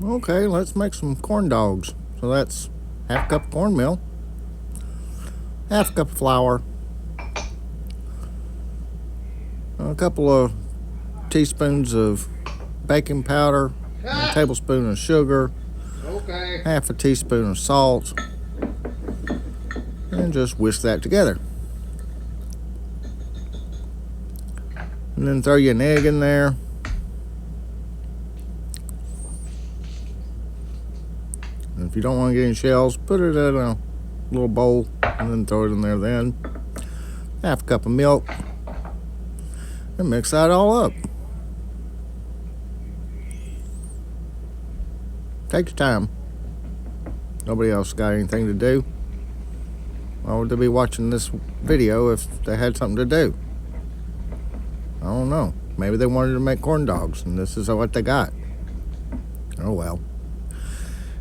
Okay, let's make some corn dogs. So that's half cup of cornmeal, half cup of flour, a couple of teaspoons of baking powder, a tablespoon of sugar, half a teaspoon of salt, and just whisk that together. And then throw you an egg in there. And if you don't want to get any shells, put it in a little bowl and then throw it in there then. Half a cup of milk. And mix that all up. Take your time. Nobody else got anything to do. Why would they be watching this video if they had something to do? I don't know. Maybe they wanted to make corn dogs and this is what they got. Oh well.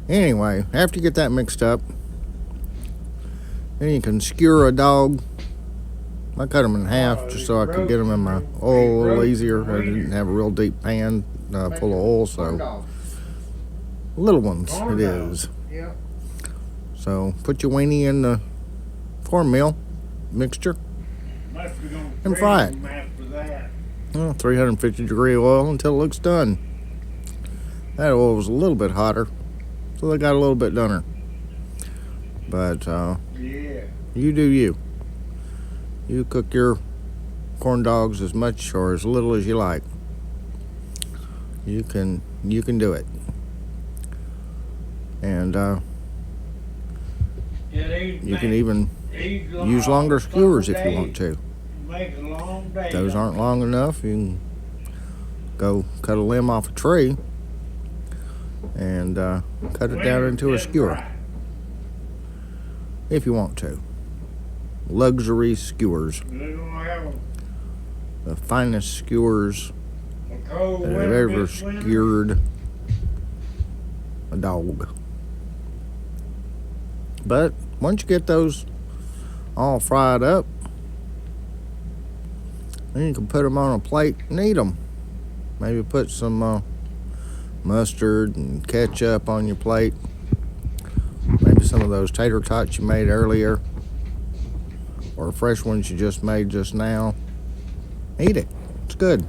Anyway, after you get that mixed up, then you can skewer a dog. I cut them in half just so I could get them in my oil a little easier. I didn't have a real deep pan full of oil, so little ones it is. So put your weenie in the cornmeal mixture and fry it. 350 degree oil until it looks done. That oil was a little bit hotter, so they got a little bit dunner. But you do you. You cook your corn dogs as much or as little as you like. You can do it. And you can even use longer skewers if you want to. If those aren't long enough, you can go cut a limb off a tree and cut it down into a skewer if you want to. Luxury skewers. The finest skewers that have ever skewered a dog. But once you get those all fried up, then you can put them on a plate and eat them. Maybe put some mustard and ketchup on your plate. Maybe some of those tater tots you made earlier, or fresh ones you just made just now. Eat it. It's good.